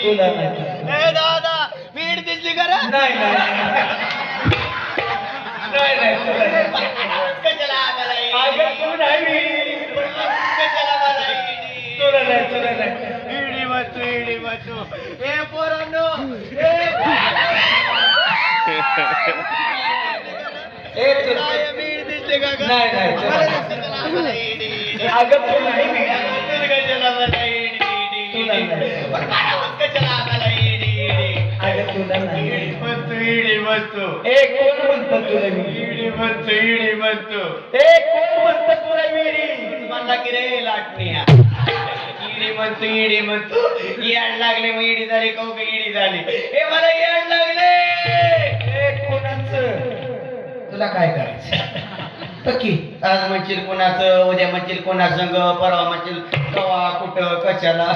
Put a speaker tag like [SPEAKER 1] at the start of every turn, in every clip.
[SPEAKER 1] तुला नाही.
[SPEAKER 2] ए दादा वीड दिसली का रे?
[SPEAKER 1] नाही
[SPEAKER 2] कशाला आम्हाला ईडी?
[SPEAKER 1] अगं तू नाही
[SPEAKER 2] कशाला मला ईडी?
[SPEAKER 1] तुला नाही
[SPEAKER 2] ईडी बसू ए पोरांनो काय वीड दिसली का ग?
[SPEAKER 1] नाही.
[SPEAKER 2] मला कशाला आम्हाला ईडी?
[SPEAKER 1] अगं तू नाही
[SPEAKER 2] कशाला मला ईडी? कशाला आम्हाला ईडी?
[SPEAKER 1] अगं तुला नाही.
[SPEAKER 2] ईडी बसतो
[SPEAKER 1] ए कोण म्हणतं तुला मी?
[SPEAKER 2] ईडी बसतो
[SPEAKER 1] ए कोण म्हणतं तुला मी?
[SPEAKER 2] म्हणला की रे लाटण्या ईडी म्हणतो याड लागले मग ईडी झाली काऊ का ईडी झाली हे मला याड लागले
[SPEAKER 1] ए कोणाचं?
[SPEAKER 2] तुला काय करायचं पक्की आज म्हणशील कोणाचं उद्या म्हणशील कोणा संग परवा म्हणशील कवा कुठं कशाला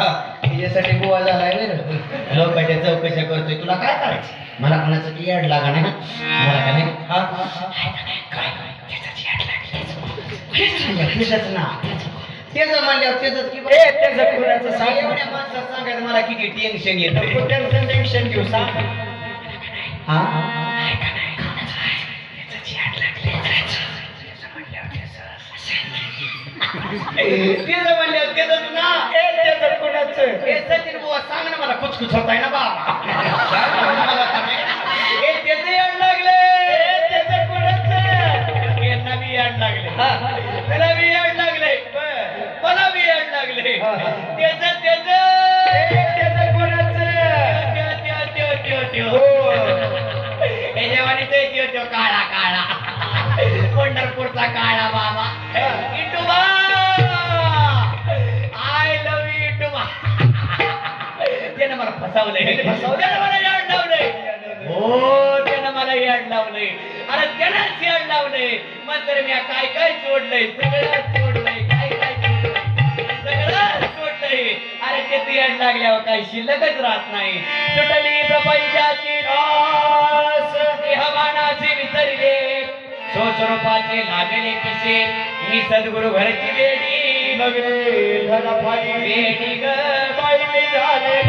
[SPEAKER 2] त्याच्यासाठी गोवा झालाय बरं लोकांच्या चौकशा करतोय तुला काय करायचं मला कोणाचं की याड लागा नाही मला का नाही हा काय त्याच याड लागली ना त्याचं म्हणल्यावर त्याच की
[SPEAKER 1] ए त्याचं कोणाचं सांग.
[SPEAKER 2] एवढ्या माणसात सांगायचं मला किती टेन्शन येतं
[SPEAKER 1] नको त्यांचं टेन्शन घेऊ सांग.
[SPEAKER 2] हा त्याचं म्हणल्यावर त्याच ना
[SPEAKER 1] ए त्याचं कोणाचं?
[SPEAKER 2] हे सचिन बुवा सांग ना मला कुचकुच होत आहे ना बाबा हे त्याचं याड लागले
[SPEAKER 1] त्याचं कोणाचं?
[SPEAKER 2] यांना बी याड लागले
[SPEAKER 1] हा.
[SPEAKER 2] त्याला बी याड लागले मला बी याड लागले
[SPEAKER 1] हा.
[SPEAKER 2] त्याचं
[SPEAKER 1] त्याचं कोणाचं? हो.
[SPEAKER 2] हे जेवानीच त्यो काळा काळा पंढरपूरचा काळा बाबा इटुबा आय लव्ह यू इटुबा त्यानं मला फसवलंय त्यानं मला याड लावलंय हो त्यानं मला याड लावलंय अरे त्यानंच याड लावलंय मग तर मी काय काय जोडलंय सगळं जोडलंय काय काय जोडलंय सगळं जोडलंय अरे त्याचं याड लागल्यावर काही शिल्लकच राहत नाही सुटली प्रपंचाची रास देहमानाचे विसरले स्वस्वरूपाचे लागले पिसे मी सद्गुरु घरची वेडी
[SPEAKER 1] नगरे धनफाई
[SPEAKER 2] वेडी ग
[SPEAKER 1] बाई मी झाले.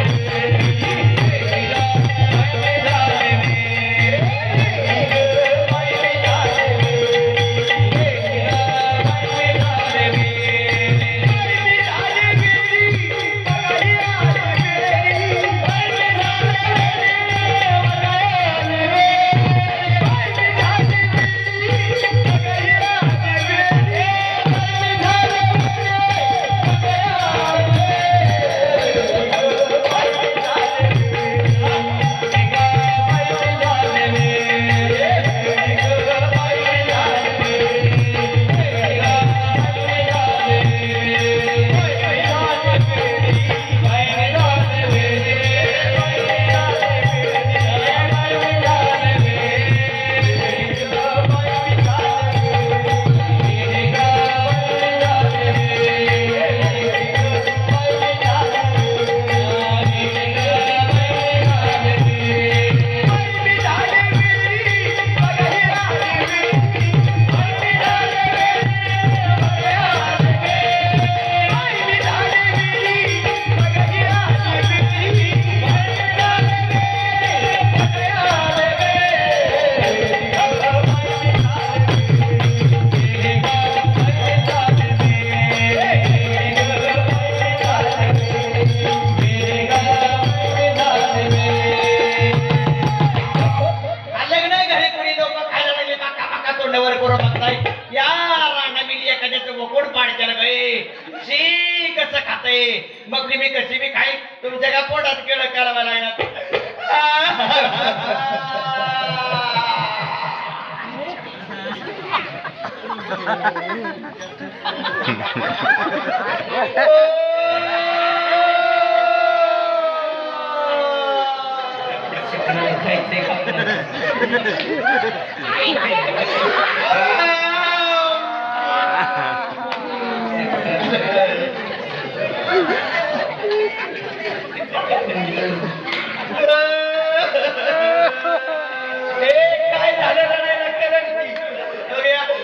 [SPEAKER 2] मग मी कशी बी खाई तुमच्या का पोटात केलं करावं लागणार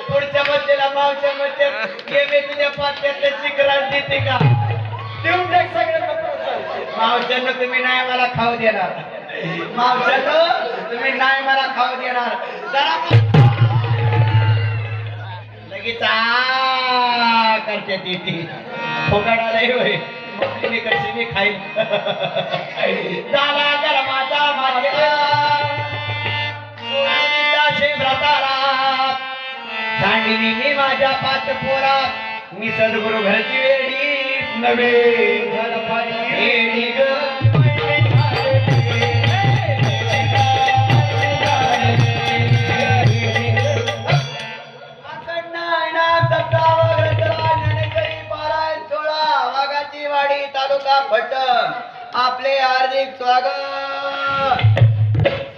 [SPEAKER 2] पुढच्या मध्येला मावच्या मध्यात तुझ्या पात्यातल्या शिखरात देते का
[SPEAKER 1] देऊन टाक सगळं
[SPEAKER 2] मावशांनो तुम्ही नाही मला खाऊ देणार. मावशांनो तुम्ही नाही मला खाऊ देणार. जरा लगेच करते ती फुकट आलंय होय. मी कशी मी खाईल. झाला गरमाचा व्रताला सांडिनी मी माझ्या पाच पोरा मी सद्गुरु घरची वेडी नवे वेडी ग वाडी तालुका फलटण आपले हार्दिक स्वागत.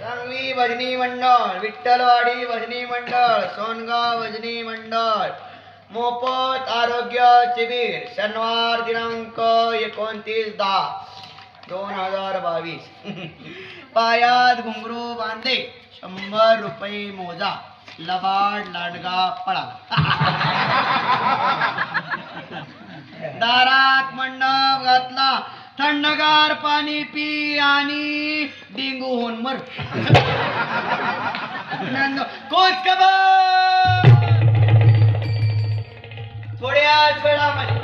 [SPEAKER 2] सांगवी भजनी मंडळ, विठ्ठलवाडी भजनी मंडळ, सोनगाव भजनी मंडळ मोफत आरोग्य शिबिर शनिवार दिनांक 29/10/2022. पायात घुंगरू बांधे 100 रुपये मोजा. लबाड लांडगा पळा. दारात मंडप घातला. थंडगार पाणी पी आणि डेंगू होऊन मर. कोच कबर थोड्याच वेळामध्ये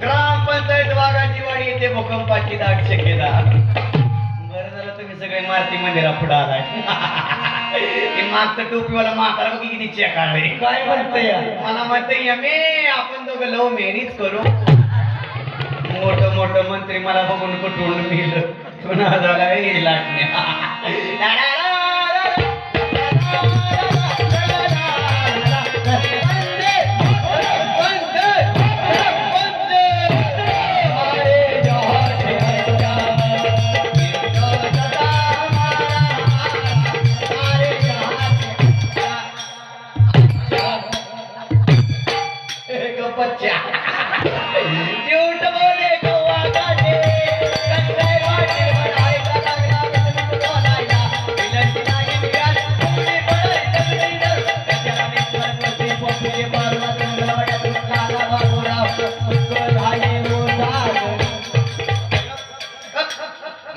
[SPEAKER 2] ग्रामपंचायत वाघाची वाडी येथे भूकंपाची दाट शक्यता. बरं झालं तुम्ही सगळे मारुती मंदिरा पुढे आलाय. ते मागचं टोपीवाला म्हातारा बघी किती चेकाळे. काय म्हणतोय मला म्हणतोय यमे आपण दोघं लव मॅरेज करू. मोठं मोठं मंत्री मला बघून कुठून मिळलं. पुन्हा झाला हे लाटण्या.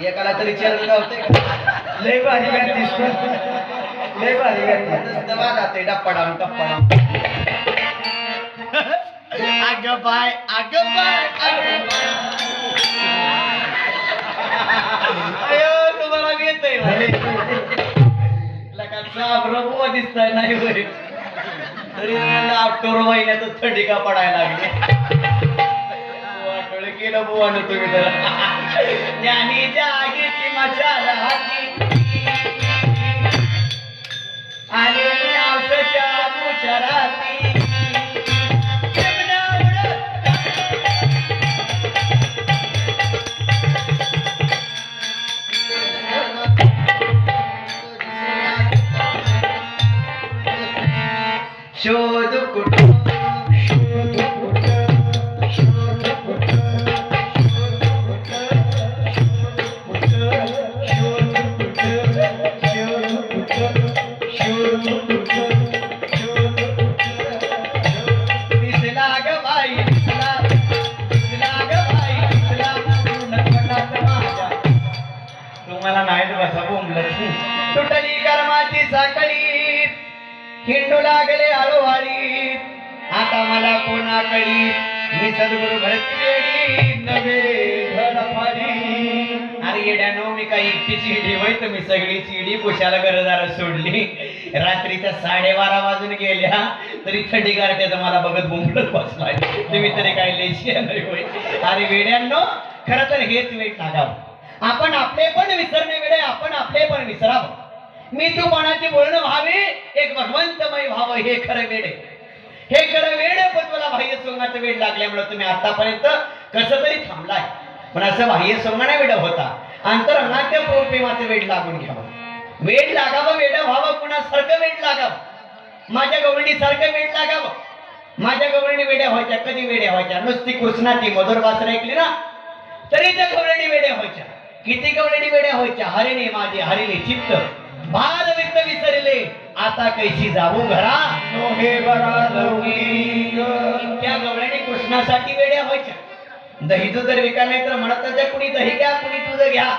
[SPEAKER 2] एकाला तरी चरण गावते. लय भारी गातीस. लय भारी गातीस. दवादाते डप्पाडाम टप्पाडाम. अगं बाय अगं बाय अगं बाय. अयो तुम्हाला येतंय लका बुवा दिसताय नाही होय. तरी ऑक्टोबर महिन्यातच थंडी का पडायला लागली. वाटोळे केलं बुवानं तुम्ही तर. ज्ञानी जागीची मशाल हाती आणि औषच्या मुशराती. शोध कुठं शोध कुठं शोध कुठं दिसला ग बाई दिसला ग बाई दिसला माझ्या. तुम्हाला नाही बसा बोंबलत. तुटली कर्माची साखळी हिंडू लागले हळूहळी. आता मला कोणाकडे मी सद्गुरु घरची वेडी नवे धडफाडी. अरे येड्यानो मी काही एकटीची इडी होय. तुम्ही सगळी चिडी कुशाला घरदार सोडली. रात्रीच्या 12:30 वाजून गेल्या तरी थंडी गारट्याचं मला बघत बोंबलत बसलाय. तुम्ही तरी काय लेशी नाही होय. अरे वेड्यांनो खरं तर हेच वेळ लागावं. आपण आपले पण विसरणे वेळे आपण आपले पण विसरावं. मी तू कोणाची बोलणं व्हावे एक भगवंतमय व्हावं हे खरं वेळ आहे. हे खरं वेळ आहे. पण मला बाह्य सोंगाचं वेळ लागल्यामुळे तुम्ही आतापर्यंत कसं तरी थांबलाय. पण असं बाह्य सोंगाने वेळ होता. अंतरंगाच्या प्रेमाचं वेळ लागून घ्यावं. वेळ लागावं वेळ व्हावं. कुणासारखं वेळ लागावं. माझ्या गवळणीसारखं वेळ लागावं. माझ्या गवळणी वेड्या व्हायच्या. कधी वेड्या व्हायच्या नुसती कृष्णाची मधुर वासना ऐकली ना तरी त्या गवळणी वेड्या व्हायच्या. किती गवळणी वेड्या व्हायच्या. हरिणे माझे हरिले चित्त भार वित्त विसरले आता कैसी जाऊ घरा नोहे बरा लौकिक. त्या गवळणी कृष्णासाठी वेड्या व्हायच्या. दही दूध जर विका नाही तर म्हणत नाही कुणी दही घ्या, कुणी दूध घ्या,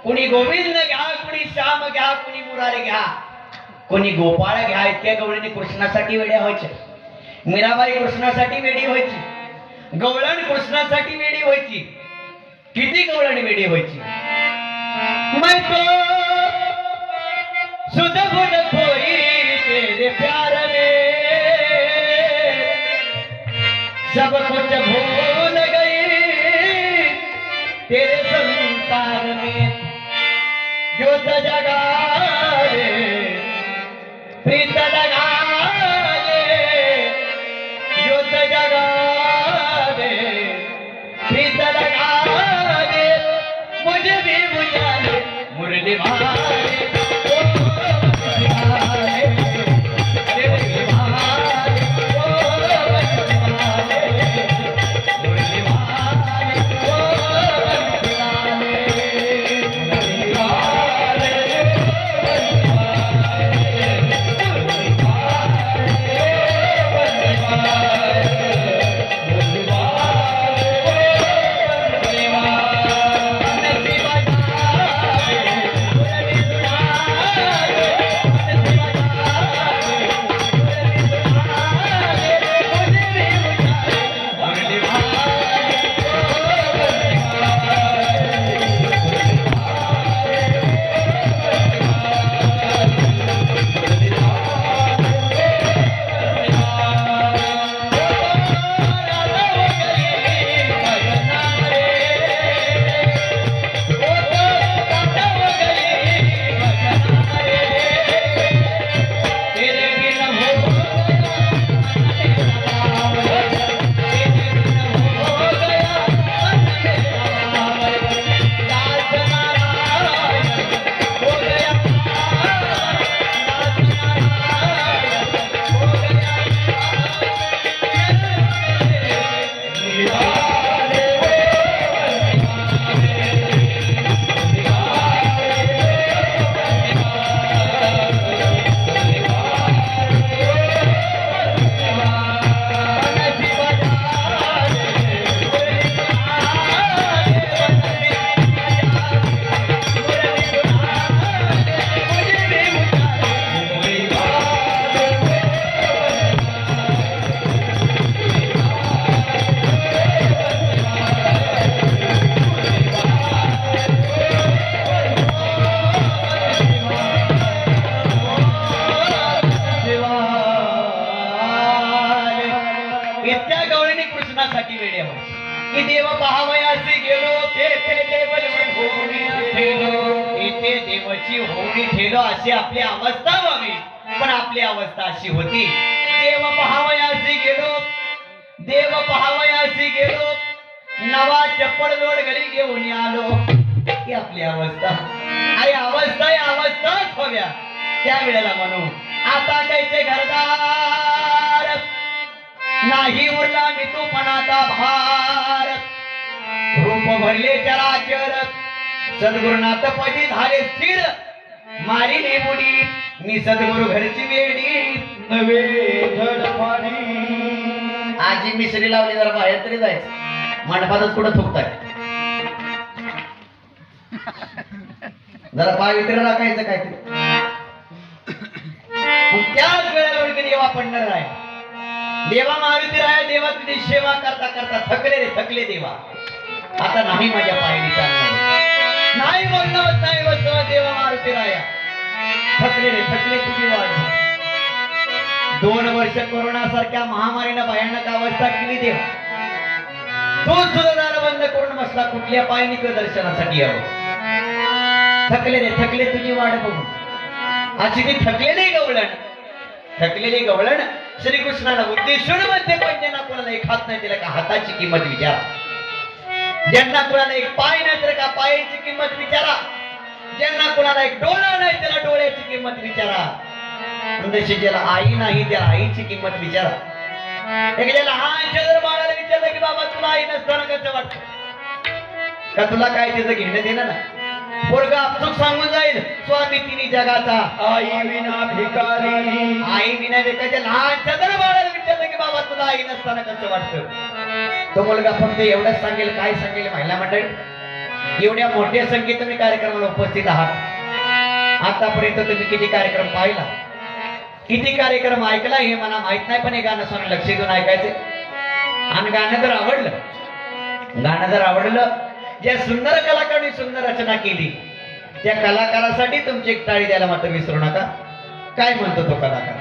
[SPEAKER 2] कुणी गोविंद घ्या, कुणी श्याम घ्या, कुणी मुरारी घ्या, कोणी गोपाळ घ्या. इतक्या गवळणी कृष्णासाठी वेड्या व्हायच्या. मीराबाई कृष्णासाठी वेडी व्हायची, गवळण कृष्णासाठी वेडी व्हायची. किती गवळण वेडी व्हायची. मैं तो सुध बुध खोई तेरे प्यार में, सब कुछ भूल गई तेरे संसार में. ज्योत जगा रे प्रीत लगा रे, ज्योत जगा रे प्रीत लगा रे, मुझे भी बुझा ले मुरली भाई. इतक्या गवळणी कृष्णासाठी वेड्या व्हायची की देव पाहावयासी गेलो तेथे देवल होणी ठेलो, इथे देवाची होणी ठेलो अशी आपली अवस्था व्हावी. पण आपली अवस्था अशी होती, देव पाहावयासी गेलो, देव पाहावयासी गेलो, नवा चप्पल लोड घरी घेऊन आलो. ही आपली अवस्था. अरे अवस्थाच हव्या त्या वेळेला म्हणू. आता कैसे घरदार नाही उरला मी तू पणाचा भार, रूप भरले चराचर सद्गुरुनाथ पदी झाले स्थिर, मारी ने बुडी मी सद्गुरु घरची वेडी
[SPEAKER 1] नवे धडपाणी.
[SPEAKER 2] आजी मिसरी लावली, जरा बाहेर तरी जायचं, मंडपातच कुठं थुकताय. जरा पावित्र्य राखायचं काय ते. त्याच वेळेला उलटी देवा पडणार आहे. देवा मारुती राया, देवा तुझी सेवा करता करता थकले देवा. आता नाही माझ्या पायरी चालणार, नाही बोलणं होत नाही बसतो. देवा मारुती राया थकले तुझी वाट. 2 वर्ष कोरोना सारख्या महामारीनं भयानक अवस्था केली देवा. तो सुद्धा दार बंद करून बसला, कुठल्या पायनी तुझ्या दर्शनासाठी यावं. थकले तुझी वाट बघून. अशी ती थकलेली गवळण श्रीकृष्णाला उद्देशून मध्ये पण ज्यांना कोणाला एक हात नाही त्याला का हाताची किंमत विचारा, ज्यांना कोणाला एक पाय नाही तर का पायाची किंमत विचारा, ज्यांना कोणाला एक डोळा नाही त्याला डोळ्याची किंमत विचारा, जशी ज्याला आई नाही त्या आईची किंमत विचारा. एक ज्याला लहानच्या जर बाळाला विचारलं की बाबा तुला आई नसताना कसं वाटतं का, तुला काय त्याचं घेणं देणं ना. पोरगा आपसूक सांगून जाईल स्वामी तिन्ही जगाचा
[SPEAKER 1] आई विना भिकारी.
[SPEAKER 2] आई विना भिकाच्या लहानच्या जर बाळाला विचारलं की बाबा तुला आई नसताना कसं वाटतं, तो मुलगा फक्त एवढंच सांगेल, काय सांगेल महिला मंडळी, एवढ्या मोठ्या संख्येत तुम्ही कार्यक्रमाला उपस्थित आहात. आतापर्यंत तुम्ही किती कार्यक्रम पाहिला, किती कार्यक्रम ऐकला हे मला माहित नाही, पण हे गाणं सोनं लक्ष देऊन ऐकायचे. आणि गाणं जर आवडलं, गाणं जर आवडलं, ज्या सुंदर कलाकारांनी सुंदर रचना केली त्या कलाकारासाठी तुमची एक टाळी द्यायला मात्र विसरू नका. काय म्हणतो तो कलाकार?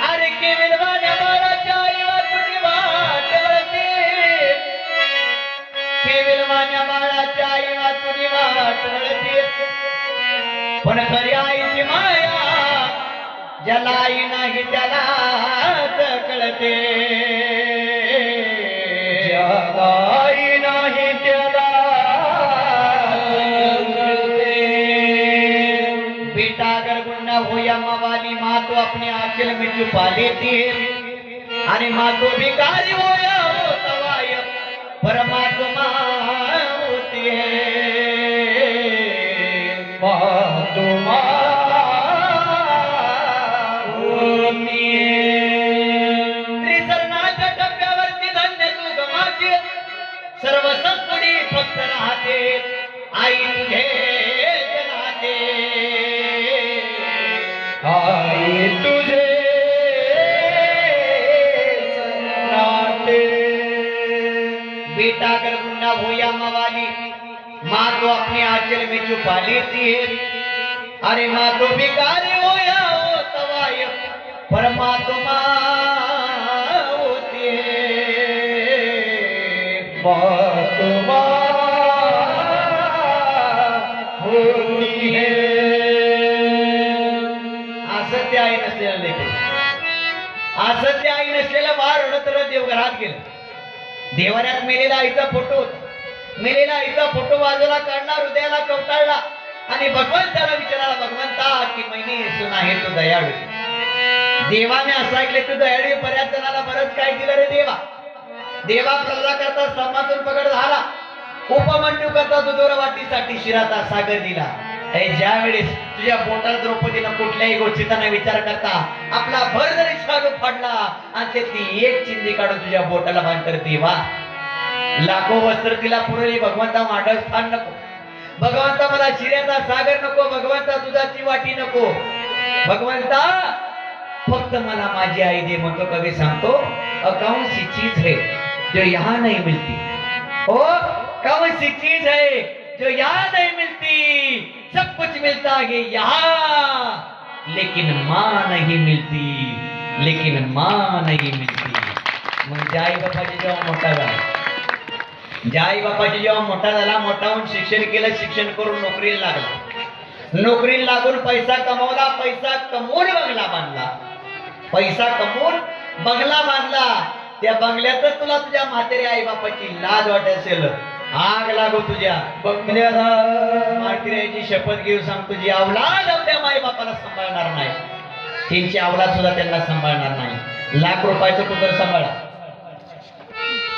[SPEAKER 2] अरे केवळ वाण्या बाळाच्या आई वाचून वाट वळते, केवळ वाण्या बाळाच्या आई वाचून वाट वळते, पण खरी आईची माया ज्याला आई नाही त्यालाच कळते,
[SPEAKER 1] ज्याला आई नाही त्याला
[SPEAKER 2] बेटा अगर गुन्ना हो या मवाली माँ तो अपने आंचल में छुपा लेती है, अरे माँ तो भिखारी हो या हो तवाय परमात्मा होती है,
[SPEAKER 1] माँ तुम्हारी
[SPEAKER 2] त्रिसरणाच्या टप्प्यावरती धन्य तू गमाचे, सर्व संकुडी फक्त राहते आई तुझे जनाते,
[SPEAKER 1] आई तुझे नाते.
[SPEAKER 2] बेटा अगर गुन्ना हो या मवाली माँ तो अपने आंचल में छुपा लेती है, अरे माँ तो भिखारी हो या हो तवाय परमात्मा होती है,
[SPEAKER 1] माँ तुम्हारी होती है.
[SPEAKER 2] असत्य आई नसलेलं लेकरू, असत्य आई नसलेलं बाळ रडत रडत देवघरात गेलं. देवाऱ्यात मेलेला आईचा फोटो होता. मेलेला आईचा फोटो बाजूला काढला, हृदयाला कवटाळला आणि भगवंताला विचारला, भगवंता की मैंने सुना है तू दयाळू. देवाने असं ऐकले तू दयाळू, बऱ्याच जणाला बरंच काय दिलं रे देवा. देवा प्रल्ला करता स्तंभातून पगड झाला, उपमंडू करता दुधोर वाटीसाठी शिराता सागर दिला. ज्या वेळेस तुझ्या पोटात द्रौपदीनं कुठल्याही गोष्टीचा नाही विचार करता आपला भर जरी शालू फाडला आणि त्यातली एक चिंदी काढून तुझ्या बोटाला बांधतर देवा, लाखो वस्त्र तिला पुरवली. भगवंता मांडव स्थान नको, भगवंता मला शिऱ्याचा सागर नको, भगवंता दुधाची वाटी नको, भगवंता फक्त मला माझी आई दे. म्हणतो कवी सांगतो, कौन सी चीज है जो यहाँ नहीं मिलती, ओ कौन सी चीज है जो यहाँ नहीं मिलती, सब कुछ मिलता है यहाँ लेकिन माँ नहीं मिलती, लेकिन माँ नहीं मिलती. मग आई बापाची जेव्हा मोठा झाला, आई बापाची जेव्हा मोठा झाला, मोठा होऊन शिक्षण केलं, शिक्षण करून नोकरीला लागला, नोकरीला लागून पैसा कमवला, पैसा कमवून बंगला बांधला, पैसा कमवून बंगला बांधला. त्या बंगल्यातच तुला तुझ्या म्हातारी आई बापाची लाज वाटत असेल, आग लागो तुझ्या बंगल्याला. म्हाताऱ्याची शपथ घेऊन सांग, तुझी अवलाद आपल्या माई बापाला सांभाळणार नाही, त्यांची अवलाद सुद्धा त्यांना सांभाळणार नाही. लाख रुपयाचं पुत्र सांभाळा,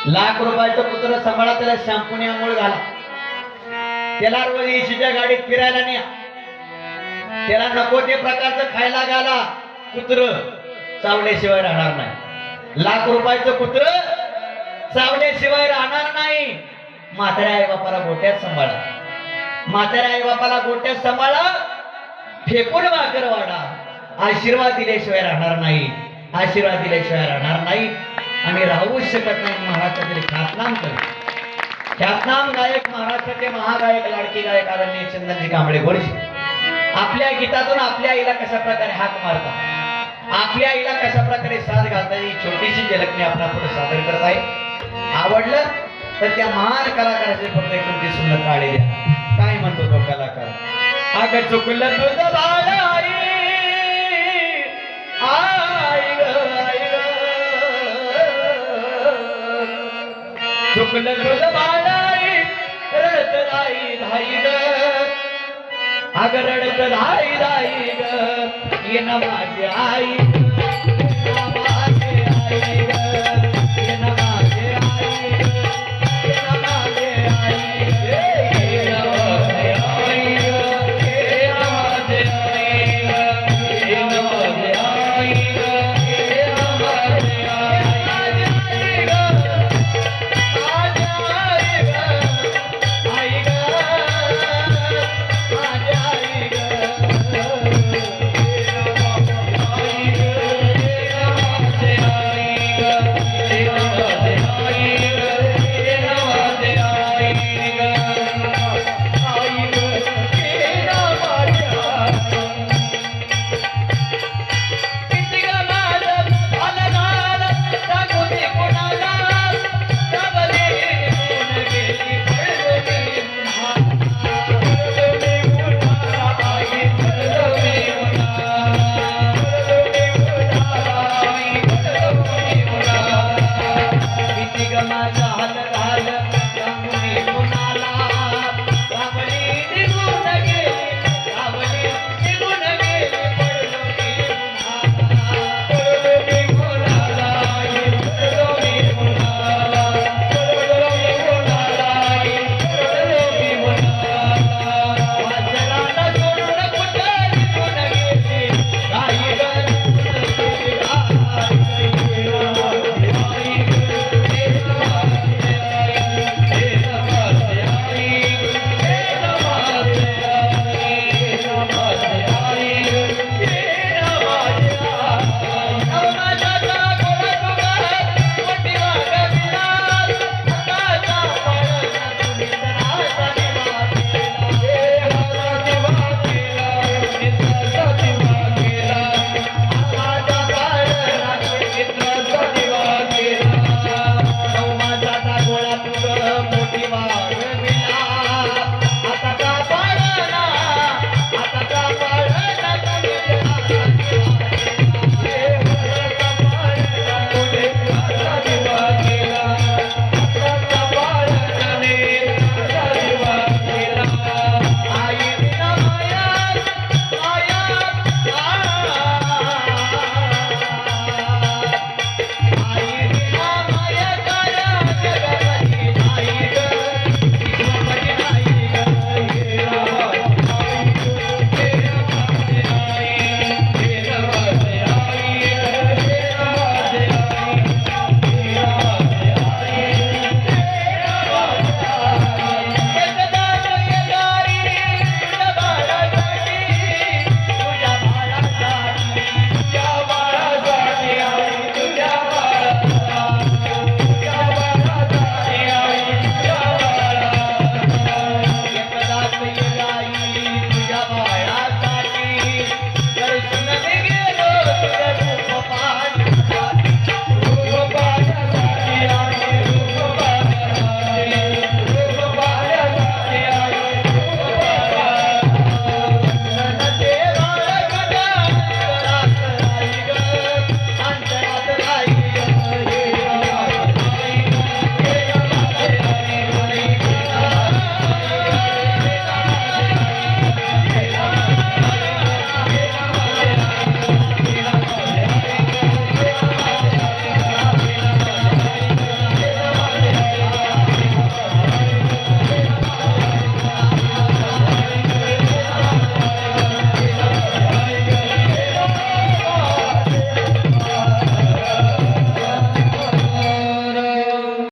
[SPEAKER 2] लाख रुपयाचं पुत्र सांभाळा, त्याला शॅम्पूने आंघोळ घाला, त्याला रोज एसीच्या गाडीत फिरायला न्या, त्याला नको ते प्रकारचं खायला घाला. कुत्र चावल्याशिवाय राहणार नाही. लाख रुपयाचं कुत्र चावल्याशिवाय राहणार नाही. म्हाताऱ्या आई बापाला गोट्यात सांभाळा, म्हाताऱ्या आई बापाला गोट्यात सांभाळा, फेकून भाकर वाढा. आशीर्वाद दिल्याशिवाय राहणार नाही, आशीर्वाद दिल्याशिवाय राहणार नाही. आणि राहूच शकत नाही. महाराष्ट्रातील ख्यातनाम कवी, ख्यातनाम गायक, महाराष्ट्राचे महागायक, लाडके गायक आदरणीय चंदनजी कांबळे गोडसे आपल्या गीतातून आपल्या आईला कशा प्रकारे हाक मारतात, आपल्या आईला कशा प्रकारे साथ घालतात, ही छोटीशी झलक मी आपल्या पुढे सादर करत आहे. आवडलं तर त्या महान कलाकाराचे फक्त एक तुमची सुंदर टाळी द्या. काय म्हणतो तो कलाकार? अगं चुकलं तुझं बाळ आई, आई ग, आई ग, चुकलं तुझं बाळ आई, रडत राई धाई ग, अगं रडत राई धाई ग, ये ना माझी आई.